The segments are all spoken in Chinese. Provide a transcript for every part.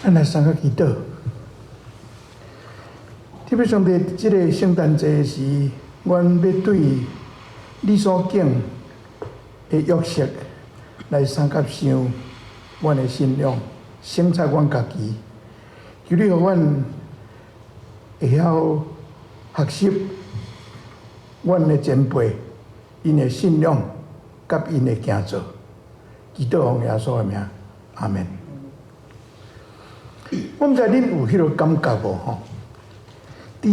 咱来三个祈祷。特别上帝，即个圣诞节时，阮要对你所敬的约束来三甲想阮的信仰，省察阮家己。求你互阮会晓学习阮的前辈因的信仰，甲因的行做。祈祷奉耶稣的名，阿门。我毋知恁有迄个感觉无吼？伫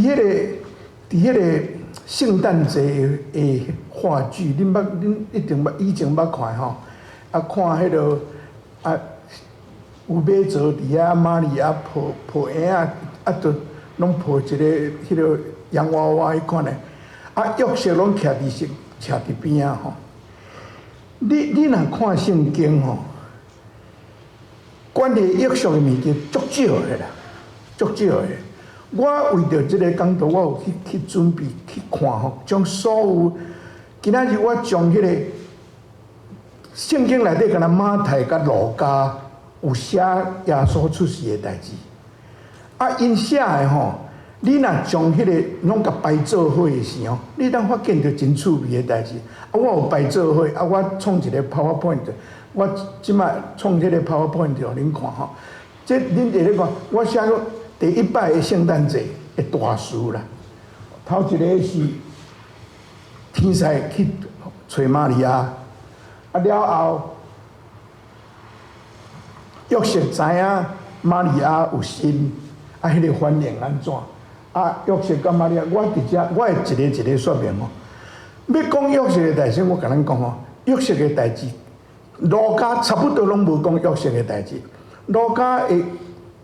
迄个圣诞节的话剧，恁一定以前捌看吼？啊，看迄个啊，有马槽伫遐，玛利亚抱婴仔，啊，就拢抱一个迄个洋娃娃迄款的，啊，约瑟拢徛伫边仔吼。你若看圣经吼？关于约束的物件足少的啦，足少的。我为着即个讲道，我有去准备去看吼，将所有今仔日我将迄个圣经内底，敢若马太甲路加有写耶稣出世的代志。啊，因写的吼，你若将迄个拢甲排做伙的时候，你当发现着真趣味的代志。啊，我有排做伙，啊，我创一个 PowerPoint。我即摆创这个 PowerPoint 互恁看吼，这恁伫咧看，我写个第一摆的圣诞节的大事啦。头一个是天使去找玛利亚，啊了后，约瑟知影玛利亚有心，啊，迄个反应安怎？啊，约瑟甲玛利亚，我直接我会一个说明吼。要讲约瑟的代志，我甲咱讲吼，约瑟的代志。路加差不多拢无讲约瑟的代志，路加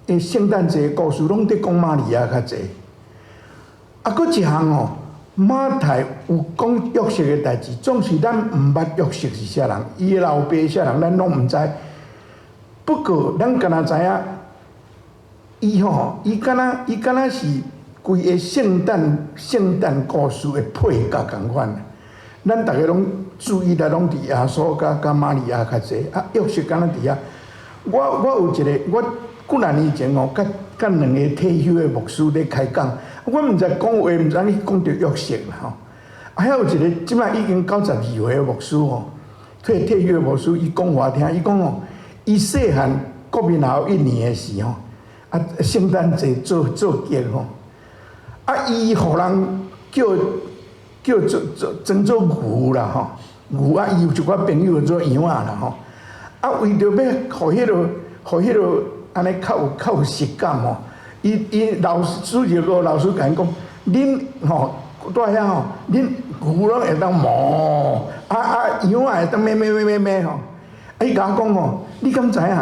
的圣诞节故事拢伫讲玛利亚较济。啊，搁一项吼，马太有讲约瑟的代志，总是咱毋捌约瑟是啥人，伊的老爸啥人，咱拢毋知。不过咱敢若知影，伊敢若是规个圣诞故事的配角共款。咱逐个拢注意力拢伫耶稣甲玛利亚较济，啊，约瑟敢若伫遐。我有一个，我几若年前哦，甲两个退休的牧师咧开讲，我毋知讲话，毋知安尼讲着约瑟啦吼。啊，遐有一个即摆已经92岁的牧师吼，退休的牧师，伊讲我听，伊讲哦，伊细汉国民后1年的时候，啊，圣诞节做节吼，啊，伊互人叫做牛啦吼，牛啊，伊有一寡朋友做羊啊啦吼，啊，为着要互迄落安尼较有实感吼，伊老师就个老师甲因讲，恁吼在遐吼，恁牛拢会当哞，羊啊会当咩吼，啊，伊甲我讲吼，你敢知影？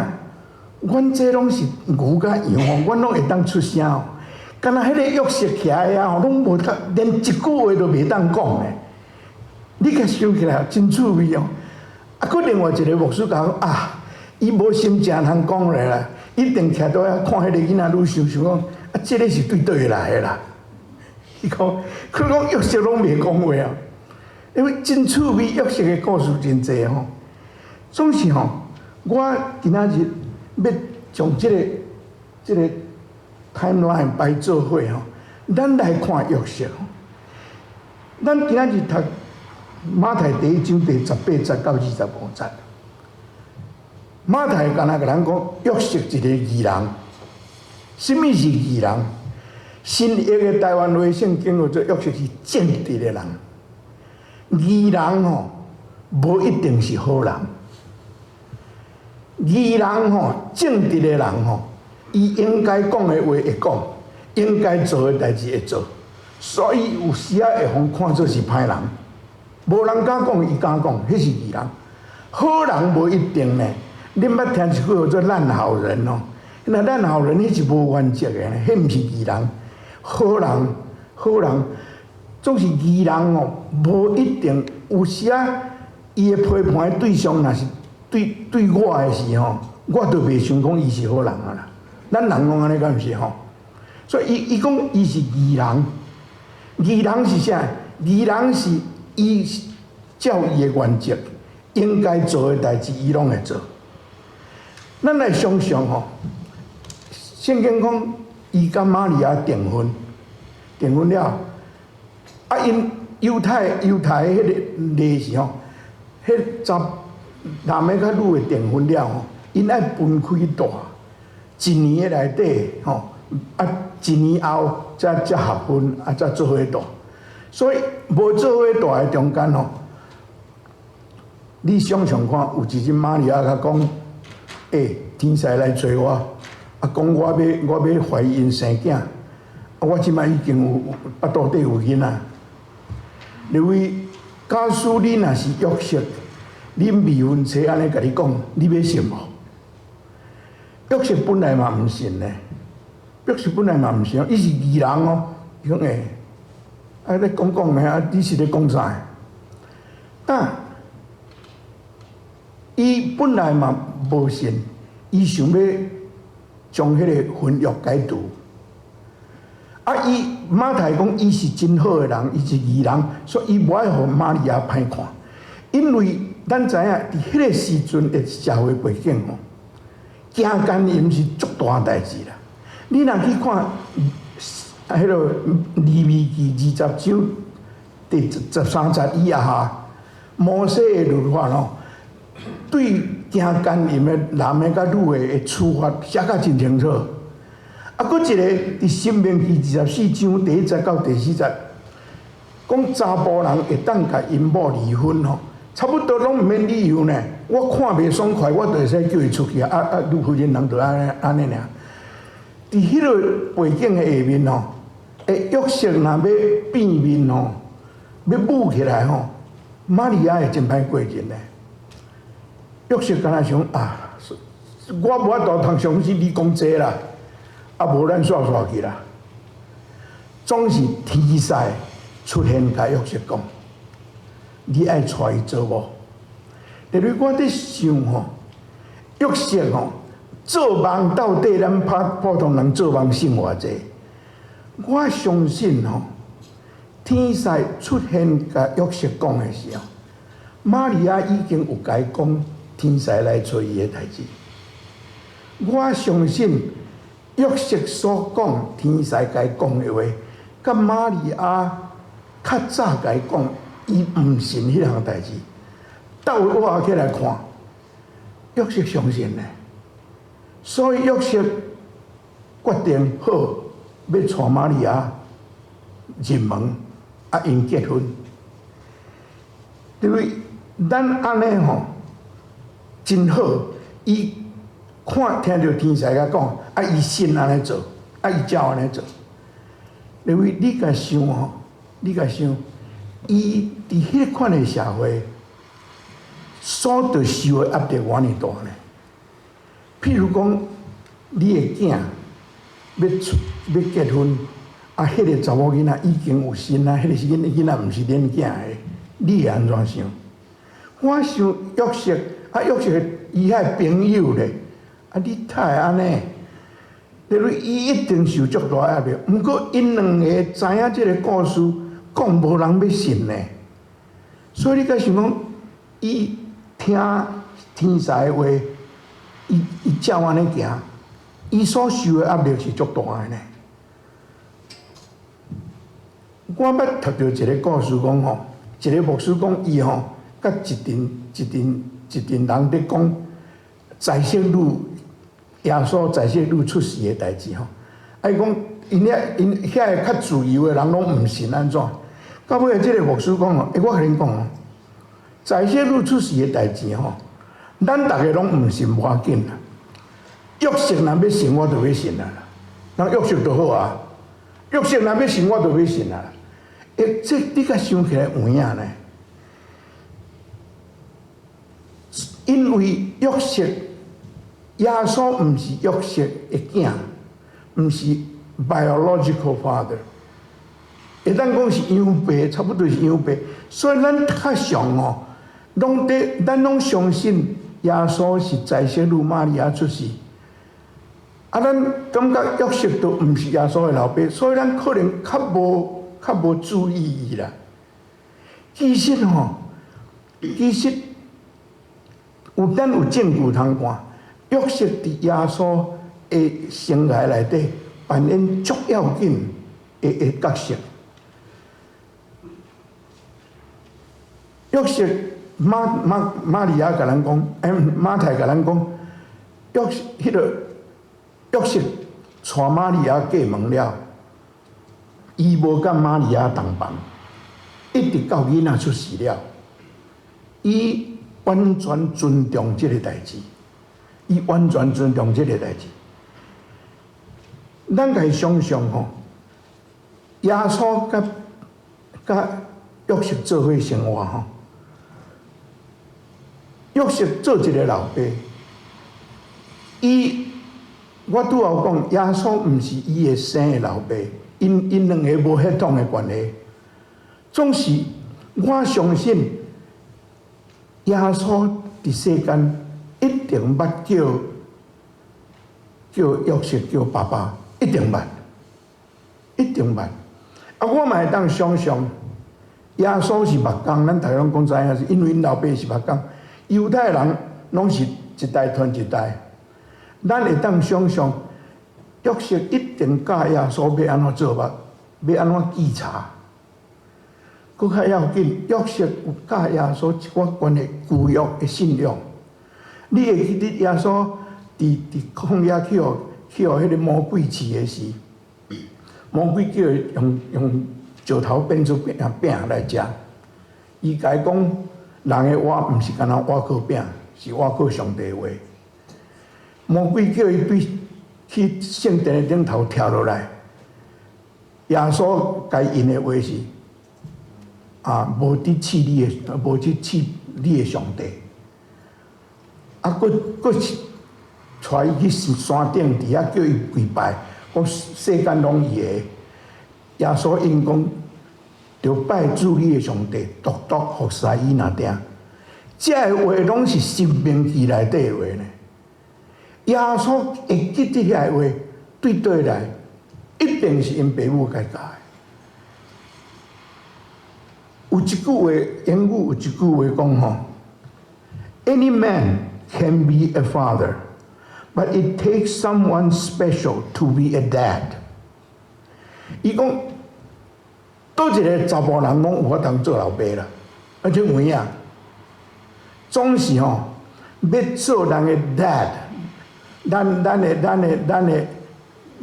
阮这拢是牛甲羊吼，阮拢会当出声吼。敢若迄个约瑟徛诶啊，吼，拢无得连一句话都袂当讲诶。你甲想起来真趣味哦。啊，佫另外一个牧师讲啊，伊无心情通讲咧啦，一定徛到遐看迄个囡仔愈想讲，啊，这个是对倒来诶啦。伊讲，佢讲约瑟拢袂讲话啊，因为真趣味，约瑟诶故事真济吼。总是吼，我今仔日要从这个。timeline 摆做伙吼，咱来看约瑟吼。咱今仔日读马太第1章第18节到25节。马太敢若甲咱讲约瑟一个义人，什么是义人？新约的台湾话圣经叫做约瑟是正直的人。义人吼，无一定是好人。义人吼，正直的人吼。伊应该讲的话会讲，应该做的代志会做，所以有时啊会互看作是歹人。无人敢讲，伊敢讲，迄是义人。好人无一定呢。恁捌听一句叫做烂好人哦？那烂好人迄是无原则的呢，迄毋是义人。好人总是义人哦，无一定。有时啊，伊的批判的对象若是对我的时候，我就袂想讲伊是好人啊啦。咱人讲安尼，敢毋是吼？所以伊讲伊是义人，义人是啥？义人是伊照伊的原则，应该做的代志，伊拢会做。咱来想想吼，圣经讲，伊甲玛利亚订婚，订婚了，啊，因犹太迄个历史吼，迄男的甲女的订婚了吼，因爱分开大，一年的内底吼，啊，一年后才合婚，啊，才做伙大。所以无做伙大的中间吼，你想想看，有一日玛利亚甲讲，天使来找我，啊，讲我要怀孕生囝，啊，我即摆已经有腹肚底有囡仔。因为假使你若是约瑟，恁未婚妻安尼甲你讲，你要信无？约瑟本来嘛毋信呢，约瑟本来嘛毋信，伊是义人哦，伊讲啊，你讲的啊，你是咧讲啥？但伊本来嘛无信，伊想要将迄个婚约解除。啊，伊马太讲伊是真好的人，伊是义人，所以伊无爱互玛利亚歹看。因为咱知影，伫迄个时阵的社会背景吼，惊奸淫是足大代志啦。你若去看迄个利未记20章第13节以下，摩西的律法吼，对惊奸淫的男的甲女的处罚写甲真清楚。啊，佫一个伫《申命记》24章第1节到第4节，讲查甫人会当甲因某离婚吼，差不多拢毋免理由呢。我看袂爽快，我就会使叫伊出去啊！女夫人人就安尼尔。伫迄个背景的下面吼，约瑟若要变面吼，要舞起来吼，玛利亚会真歹过日呢。约瑟敢若想啊，我无法度通相信你讲这啦。啊，无咱煞去啦，总是天使出现甲约瑟讲，你爱带伊做无？但是我伫想吼，约瑟吼做梦到底咱普通人做梦信偌济？我相信吼，天使出现甲约瑟讲的时候，玛利亚已经有甲伊讲天使来找伊的代志。我相信。约瑟所讲天使甲伊讲的话，甲玛利亚较早甲伊讲，伊毋信迄项代志。倒我起来看，约瑟相信呢，所以约瑟决定好要带玛利亚入门，啊，因结婚。因为咱安尼吼，真好，伊。看听到天使甲讲，啊，伊信安尼做，啊，伊照安尼做。因为你甲想吼，你甲想，伊伫迄款的社会，所着受的压力偌尔大呢？譬如讲，你的囝要结婚，啊，迄个查某囡仔已经有心啊，迄个囡仔毋是恁囝的，你会安怎想？我想约瑟，啊，约瑟伊遐朋友咧。啊！你太会安尼，因为伊一定受足大压力。毋过因两个知影即个故事，讲无人要信呢。所以你甲想讲，伊听天使的话，伊照安尼行，伊所受的压力是足大的呢。我捌读到一个故事讲吼，一个牧师讲伊吼，甲一群人伫讲在色女。耶稣在世女出世的代志吼，啊伊讲因遐个较自由的人拢毋信安怎？到尾即个牧师讲哦，我甲恁讲哦，在世女出世的代志吼，咱逐个拢毋信无要紧啦。约瑟若要信，我就要信啦。那约瑟就好啊，约瑟若要信，我就要信啦。这你甲想起来有影呢？因为约瑟。耶稣毋是约瑟的囝，毋是 biological father， 会当讲是养爸，差不多是养爸。所以咱较上哦，咱拢相信耶稣是在世女玛利亚出世。啊，咱感觉约瑟都毋是耶稣的老爸，所以咱可能较无注意伊啦。其实有咱有证据通看。约瑟伫耶稣的生涯内底扮演足要紧的角色。约瑟玛利亚甲咱讲，马太甲咱讲，约瑟带玛利亚过门了，伊无甲玛利亚同房，一直到囡仔出世了，伊完全尊重这个代志，伊完全尊重这个代志。咱家想象吼，耶稣甲约瑟做伙生活吼。约瑟做一个老爸，我拄好讲，耶稣毋是伊的生的老爸，因两个无血统的关系。总是我相信，耶稣伫世间一定捌叫约瑟叫爸爸，一定捌，一定捌。我嘛会当想象，耶稣是目光，咱台湾讲知影，是因为因老爸是目光。犹太人拢是一代传一代，咱会当想象，约瑟一定教耶稣要安怎做法，要安怎稽查。佫较要紧，约瑟有教耶稣一寡关于旧约的信仰。你会记得耶稣伫旷野去互迄个魔鬼饲的时，魔鬼叫伊用石头变出饼来食，伊甲伊讲。人的话毋是干那话靠饼，是话靠上帝的话。魔鬼叫伊去圣殿的顶头跳落来，耶稣该因的话是无去试你的，无去试你的上帝。佫带伊去山顶底下叫伊跪拜，讲世间拢伊的。耶稣应讲。着拜主你的上帝，独独服侍伊那定。这个话拢是生命记内底的话呢。耶稣会记得遐个话，对来，一定是因爸母家教的。有一句话，英语有一句话讲吼 ，Any man can be a father, but it takes someone special to be a dad。伊讲。倒一个查甫人拢有法当做老爸啦，而且有影，总是吼要做人的 dad， 咱的，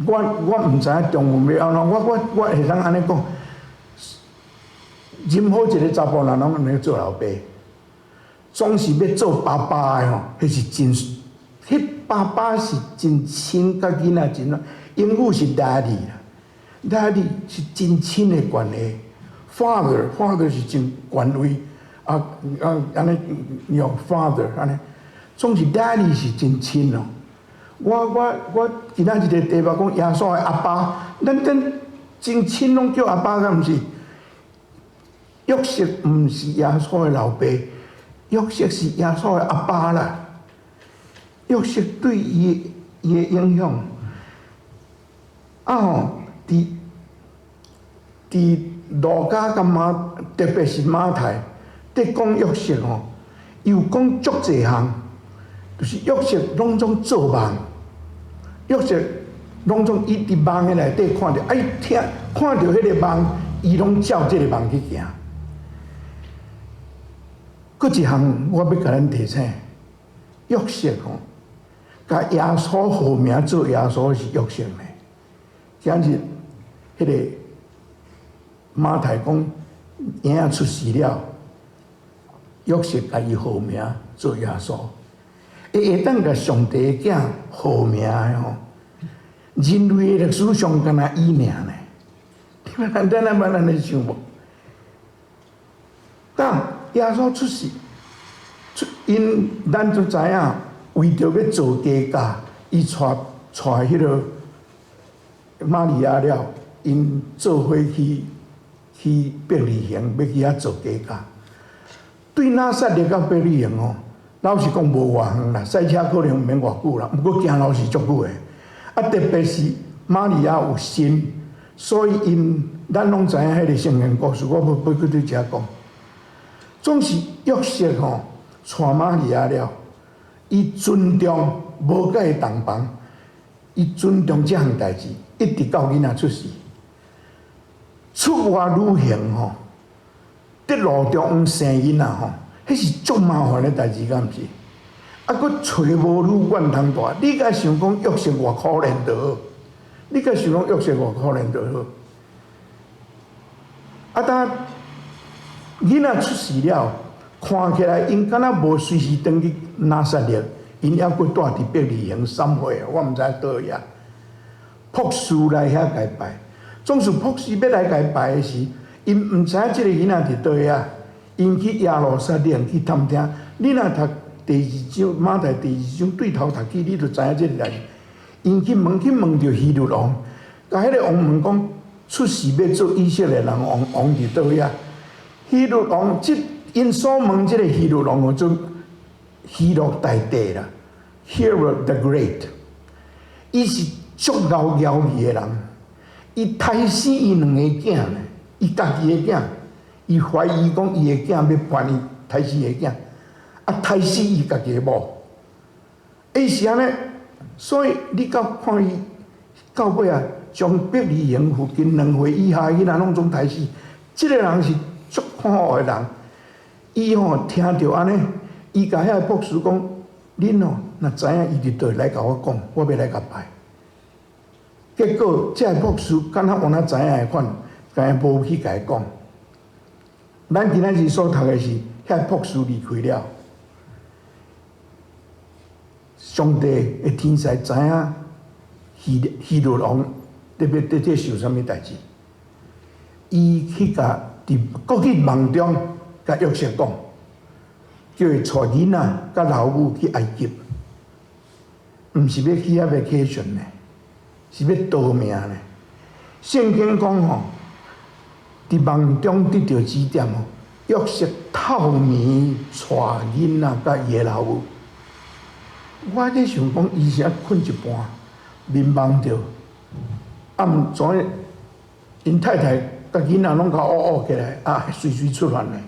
我毋知影中文要安怎，我会当安尼讲，任何一个查甫人拢要做老爸，总是要做爸爸的吼，迄是真，迄爸爸是真亲甲囡仔真，英语是 daddy 啦。Daddy 是真亲的关系 ，Father 是真权威，安尼用 Father 安尼，总是 Daddy 是真亲哦。我今仔日个题目讲耶稣的阿爸，咱真亲拢叫阿爸，敢毋是？约瑟毋是耶稣的老爸，约瑟是耶稣的阿爸啦。约瑟对伊的影响，伫路加甲马，特别是马太，伫讲约瑟吼，又讲足侪项，就是约瑟拢总做梦，约瑟拢总伊伫梦的内底看到，看到迄个梦，伊拢照这个梦去行。佫一项我要甲咱提醒，约瑟吼，甲耶稣号名做耶稣是约瑟呢。今日迄个马太讲婴仔出世了，约瑟甲伊号名做耶稣，会当甲上帝的囝号名的吼，人类的历史上敢若伊尔呢？你们咱安尼想无？当耶稣出世，因咱就知影，为着要做家教，伊带迄个玛利亚了，因做伙去伯利恒，要去遐做家教。对拿撒勒到伯利恒哦，老实讲无偌远啦，赛车可能毋免偌久啦，毋过行路是足久的。特别是玛利亚有心，所以咱拢知影迄个圣经故事，我要去对遮讲。总是约瑟吼带玛利亚了，伊尊重无甲伊同房，伊尊重这项代志，一直到囡仔出世。出外旅行吼，伫路中生囡仔吼，迄是足麻烦的代志，敢毋是？啊，佫找无旅馆通住，你甲想讲约瑟偌可怜就好，你甲想讲约瑟偌可怜就好。啊，当囡仔出世了，看起来因敢若无随时转去拿撒勒，因还佫住伫伯利恒3岁，我毋知倒遐。博士来遐甲伊拜。总是博士要来甲伊拜的时，因毋知影即个囡仔伫倒遐，因去耶路撒冷去探听。你若读第2章马太第2章对头读起，你就知影即个代志。因去问着希律王，甲迄个王问讲，出世要做以色列人王伫倒遐？希律王因所问即个希律王叫做希律大帝啦 ，Herod the Great， 伊是足枵义的人。伊杀死伊2个囝呢，伊家己的囝，伊怀疑讲伊的囝要叛伊杀死伊的囝，啊杀死伊家己的某，伊是安尼，所以你看伊到尾啊，将伯利恒附近2岁以下囡仔拢总杀死，即个人是足可恶的人。伊听到安尼，伊甲遐博士讲：恁若知影伊伫倒来甲我讲，我要来甲拜。结果，这博士敢若有哪知影的款，但系无去甲伊讲。咱今仔日所读的是，遐博士离开了，上帝的天使知影希律王特别在受啥物代志，伊去甲伫国去梦中甲约瑟讲，叫伊带囡仔甲老母去埃及，毋是要去遐vacation呢。是要逃命呢？圣经讲吼，伫梦中得到指点吼，约瑟透暝带囡仔甲伊的老母。我咧想讲，伊是困一半，面梦着，暗昨因太太甲囡仔拢甲乌起来，啊，随出乱来。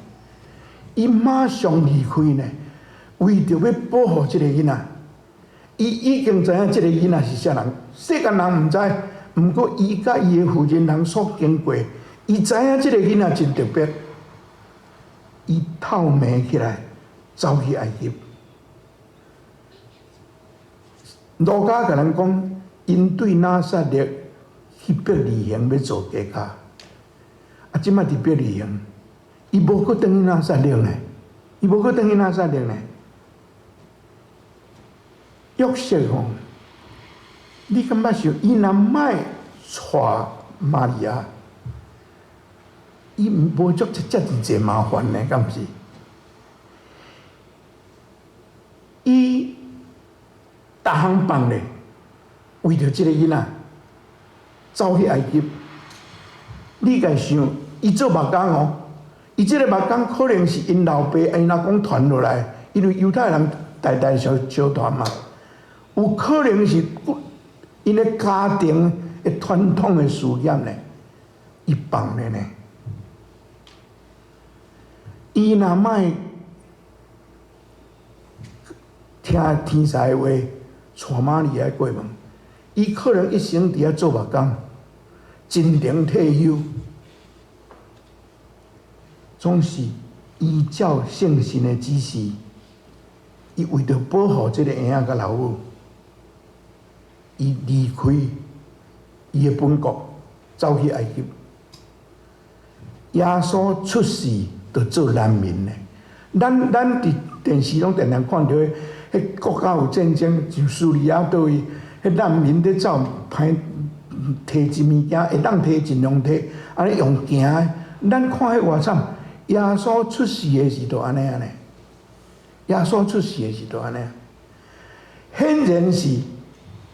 伊马上离开呢，为着要保护即个囡仔。伊已经知影即个囡仔是啥人，世间人毋知，毋过伊甲伊的父亲人所经过，伊知影即个囡仔真特别。伊透暝起来，走去埃及。路加甲咱讲，因对拿撒勒去伯利恒要做家家，啊，即摆伫伯利恒，伊无搁转去拿撒勒呢，伊无搁转去拿撒勒呢。约瑟吼，你感觉是伊若卖带玛利亚，伊无足遮尔济麻烦呢，敢毋是？伊逐项放咧，为着即个囡仔走去埃及。你家想，伊做目工哦，伊即个目工可能是因老爸、因阿公传落来，因为犹太人代代相传嘛。有可能是因的家庭的传统的事业呢，伊放咧呢。伊若莫听天使的话，带玛利亚过门，伊可能一生伫遐做目工，真能退休，总是依照圣神的指示，伊为着保护这个婴仔甲老母。伊离开伊的本国，走去埃及。耶稣出世就做难民呢。咱伫电视拢常常看到，迄国家有战争，就叙利亚倒位，迄难民咧走，歹摕一物件，会当摕尽量摕，安尼用行的。咱看迄偌惨，耶稣出世的时就安尼安尼。耶稣出世的时就安尼，显然是。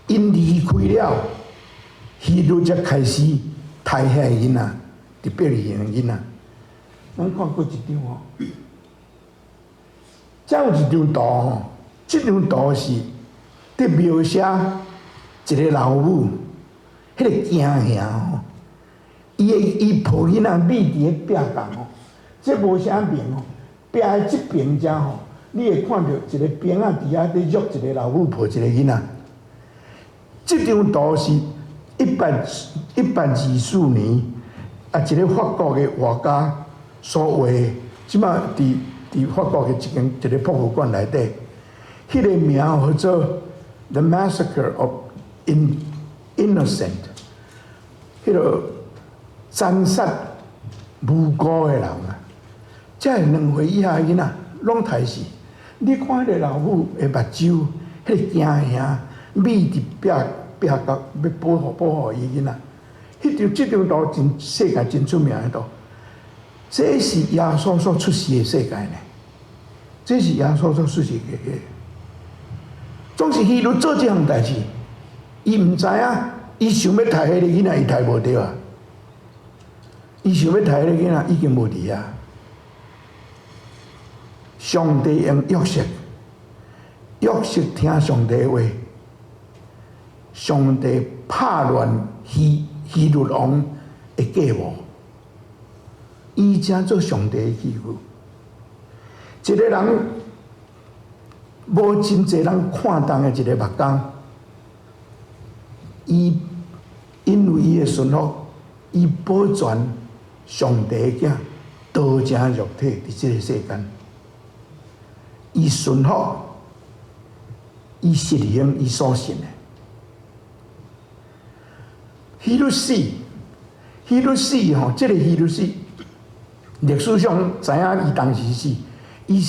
因离开了，希律才开始杀遐个囡仔，伫伯利恒囡仔。咱看过一张哦，再有一张图吼，这张图是伫描写一个老母，迄个囝兄吼，伊抱囡仔立伫个壁角吼，这无啥面吼，壁的这边遮吼，你会看到一个兵仔伫遐咧约一个老母抱一个囡仔。这张图是124年啊，一个法国的画家所画的，即马伫法国的一个博物馆内底，迄个名叫做《The Massacre of Innocent》，迄个斩杀无辜的人啊，这2岁以下的囡仔拢刣死。你看迄个老母的目睭，迄个惊吓，米伫壁角要保护伊囡仔。这张图真世界真出名的图，这是耶稣所出世的世界呢。这是耶稣所出世的。总是希律做这项代志，伊毋知影，伊想要刣迄个囡仔，伊刣无着啊。伊想要刣迄个囡仔，已经无伫啊。上帝用约瑟听上帝话，上帝拍乱希律王的计谋，伊才做上帝的器具。一个人无真侪人看重的一个目光，伊因为伊的顺服，伊保全上帝的囝，道成肉体伫这个世间。伊顺服，伊实行伊所信的。希律死吼，这个希律死，历史上知影伊当时死，伊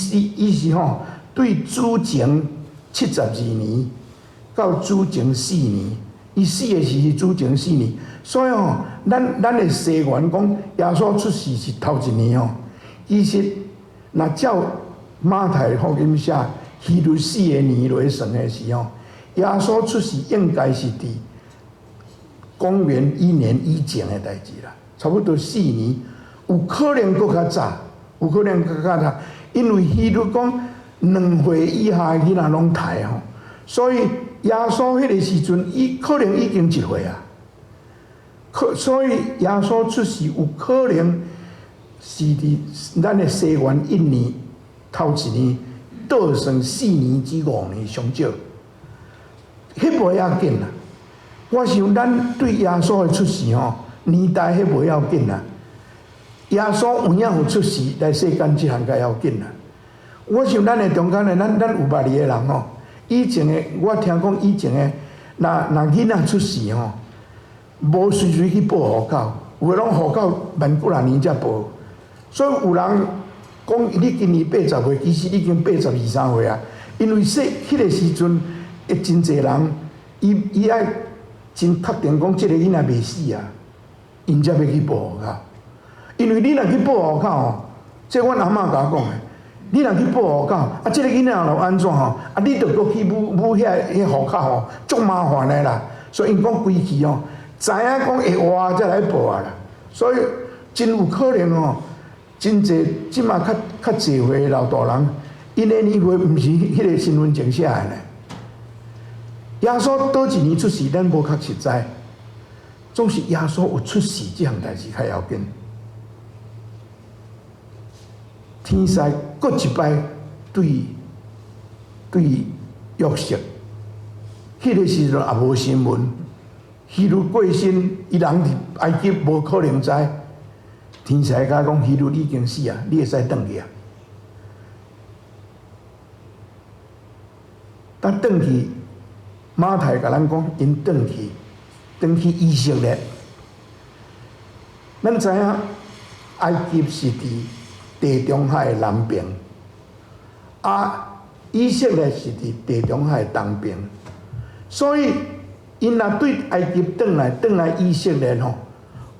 是吼对主前72年到主前4年，伊死的是主前4年，所以吼，咱的西元讲耶稣出世是头1年吼，其实若照马太福音写希律死的年来算的时候，耶稣出世应该是伫公元1年以前的代志啦，差不多4年，有可能搁较早，有可能搁较早，因为希律讲2岁以下的囡仔拢刣吼，所以耶稣迄个时阵，伊可能已经1岁啊，所以耶稣出世有可能是伫咱的西元1年头1年，倒算4年至5年上少，迄无要紧啦。我想咱对耶稣的出世吼，年代迄无要紧啦。耶稣有影有出世来世间，即项才要紧啦。我想咱的中间的咱有捌字的人吼，以前的我听讲以前的，若囡仔出世吼，无随去报户口，有的拢户口万几年才报，所以有人讲你今年80岁，其实已经82、3岁啊。因为迄个时阵，会真侪人，伊爱真确定讲，即个囡仔袂死啊，因才要去报户口。因为你若去报户口吼，即阮阿嬷甲我讲的，你若去报户口，啊，即个囡仔若安怎吼，啊，你着搁去补遐户口吼，足麻烦的啦。所以因讲规矩吼，知影讲会活才来报啊啦。所以真有可能吼，真侪即马较侪岁的老大人，因的年岁毋是迄个身份证写的呢。耶稣倒1年出世，咱无确实知，总是耶稣有出世这项代志较要紧。天使搁一摆对约瑟，迄个时阵也无新闻，希律过身，伊人伫埃及无可能知。天使甲讲希律已经死啊，你会使转去啊。当转去。马太甲咱讲，因转去以色列。咱知影埃及是伫地中海的南边，啊，以色列是伫地中海的东边，所以因若对埃及转来以色列吼，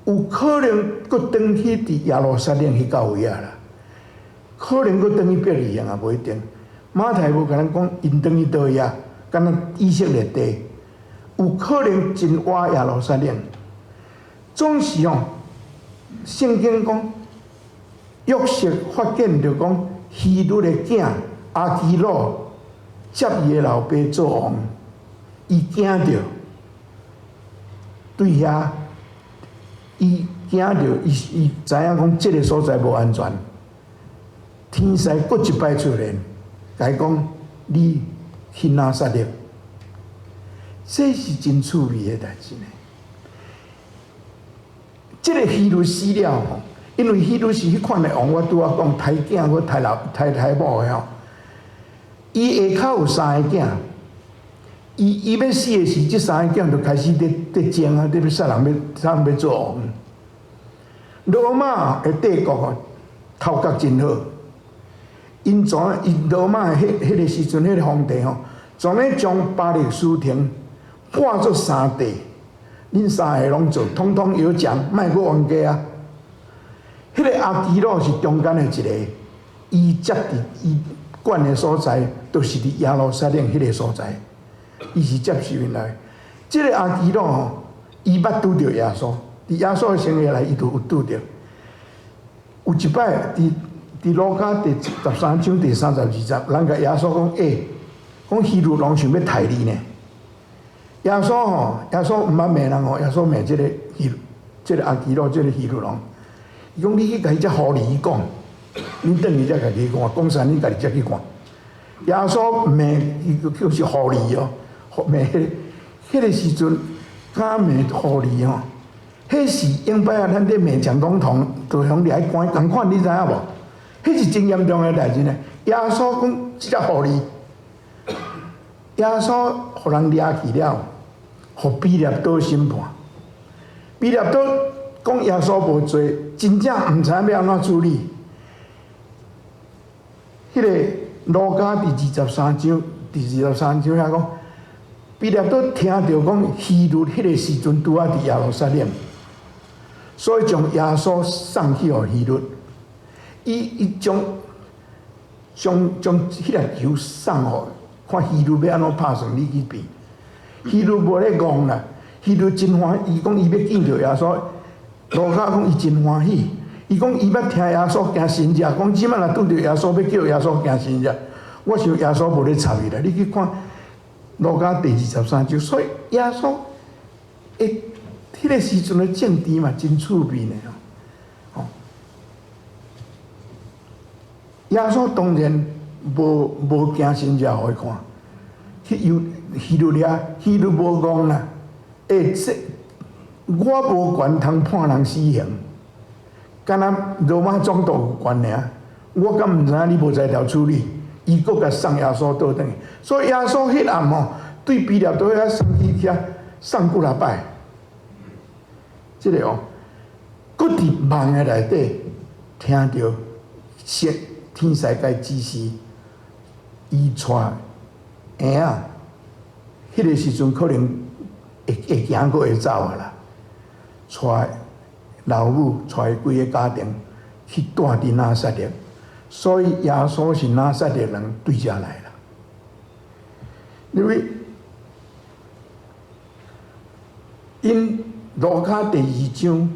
有可能搁转去伫耶路撒冷迄到位啊啦，可能搁转去伯利恒也无一定。马太无甲咱讲因转去倒位啊。敢若以色列地，有可能真活耶路撒冷。总是吼，圣经讲，约瑟发现着讲，希律的囝阿基老接伊的老爸做王，伊惊着，对遐，伊惊着，伊知影讲，即个所在无安全。天使搁一摆出现，甲伊讲你。去拿撒勒，这是真趣味的代志呢。这个希律死了吼，因为希律是迄款的王，我拄仔讲抬囝或抬某的吼。伊下骹有3个囝，伊要死的时，这3个囝就开始在争啊，在要杀人要做王。罗马的帝国吼，头壳真好。因罗马的迄个时阵，迄个皇帝吼，全咧将巴黎书廷划作3地，恁3个拢做，统统有奖，莫阁冤家啊！迄个阿基洛是中间的一个，伊接伫伊管的所在，都是伫耶路撒冷迄个所在，伊是接受因来。即个阿基洛吼，伊捌拄着耶稣，伫耶稣的生涯内，伊都有拄着。有一摆伫路加第13章第32节，人甲耶稣讲：讲希律王想要杀你呢。耶稣毋捌骂人吼，耶稣骂即个阿基洛，即个希律王。伊讲：你去甲伊只狐狸讲，恁等于才家己讲，讲啥恁家己才去看。耶稣骂伊就是狐狸哦，骂迄个时阵敢骂狐狸吼，迄是永摆啊！咱咧骂蒋总统，就向掠关共款，你知影无？迄是真严重的代志呢。耶稣讲即只狐狸，耶稣互人掠去了，互彼勒倒审判。彼勒倒讲耶稣无罪，真正毋知影要安怎处理。迄个路加第23章遐讲，彼勒倒听到讲希律迄个时阵拄啊伫耶路撒冷，所以将耶稣送去互希律。伊将迄粒球送互，看希律要安怎拍算，你去比。希律无咧戆啦，希律真欢喜，伊讲伊要见到耶稣。路加讲伊真欢喜，伊讲伊要听耶稣行神迹，讲即摆若拄着耶稣要叫耶稣行神迹，我想耶稣无咧插伊啦。你去看路加第23章，所以耶稣迄个时阵的政治嘛真趣味呢。耶稣当然无行神迹互伊看，希律遐，希律无讲啦。我无权通判人死刑，敢若罗马总督有权尔。我敢毋知影你无在条处理，伊阁甲送耶稣倒转去。所以耶稣迄暗吼，对彼勒倒遐送去遐送几啊摆，即个哦，阁伫梦的内底听到天世界指示，伊带婴仔，迄个时阵可能会行过会走啊啦。带老母，带规个家庭去住伫拿撒勒，所以耶稣是拿撒勒人对家来啦。因为因路加第2章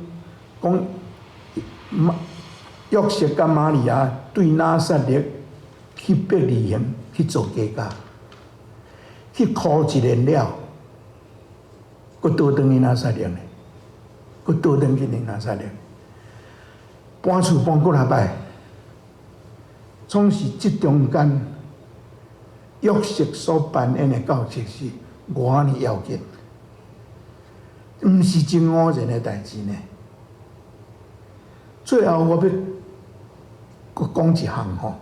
讲，约瑟甲玛利亚对拿撒勒去伯利恒去做家家，去哭一年了，佫倒转去拿撒勒呢。佫倒转去拿撒勒，搬厝搬几啊摆，总是即中间约瑟所扮演的角色是偌尼要紧，毋是真偶然的代志呢。最后我要佫讲一项吼，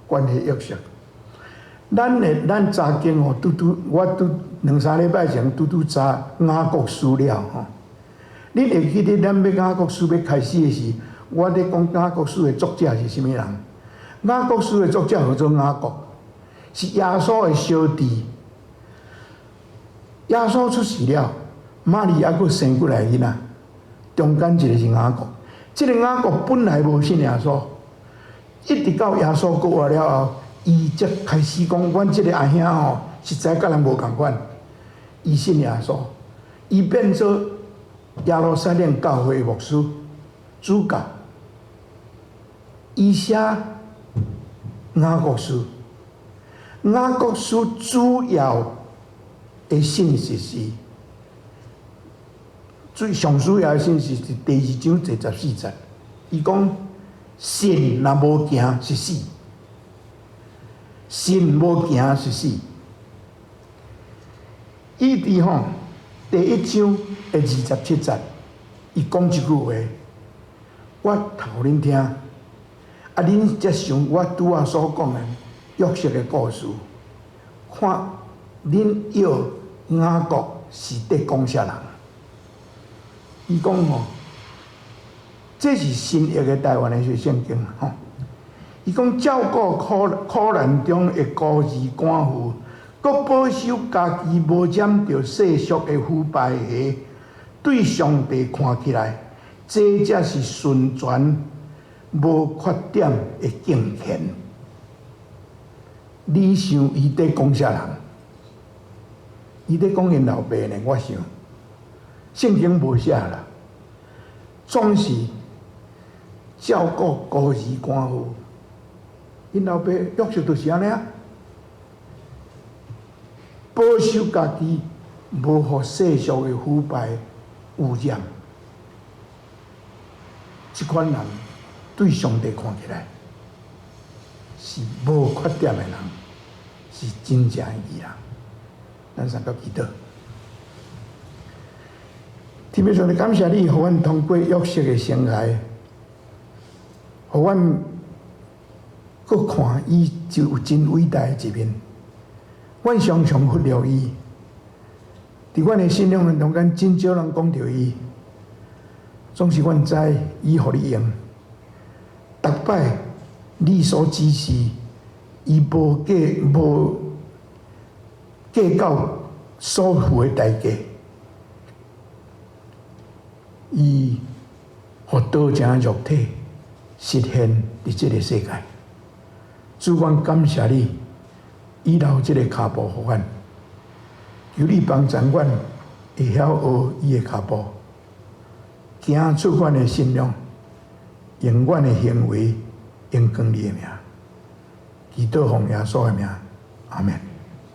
关于约瑟。咱查经吼，我2、3礼拜前查雅各书了吼。恁会记得咱要雅各书要开始的时，我咧讲雅各书的作者是啥物人？雅各书的作者叫做雅各，是耶稣的小弟。耶稣出世了，玛利亚佫生过来囡仔，中间一个是雅各。这个雅各本来无信耶稣，一直到耶稣过活了后，伊才开始讲：阮这个阿兄吼，实在甲人无共款。伊信耶稣，伊变做耶路撒冷教会牧师、主教。伊写雅各书，雅各书主要的信息是，最上主要的信息是第2章第14节。伊讲信若无行是死，信无行是死。伊伫吼第1章的27节，伊讲一句话，我头恁听，啊，恁才想我拄仔所讲的约瑟的故事，看恁要雅各是得讲啥人？伊讲吼，这是新约的台湾的圣经吼。伊讲照顾苦难中的孤儿寡妇，佮保守家己无沾着世俗的腐败的，对上帝看起来，这才是纯全无缺点的敬虔。你想伊在讲啥人？伊在讲因老爸呢？我想，圣经无写啦，总是照顾孤儿寡妇。因老爸约瑟就是安尼啊，保守家己，无互世俗的腐败污染。这款人对上帝看起来是无缺点的人，是真正的义人。咱三个祈祷，天父上帝，感谢你，互阮通过约瑟的生涯，互阮搁看伊就有真伟大的一面。阮常常忽略伊，伫阮的信仰中间，真少人讲到伊。总是阮知伊互你用，逐摆你所指示，伊无计较所付的代价，伊互道成肉体实现伫这个世界。主，阮感谢你，以后这个脚步互阮，求你帮助阮会晓学伊的脚步。行出阮的信仰，用阮的行为，荣光你的名，祈祷奉耶稣的名，阿门。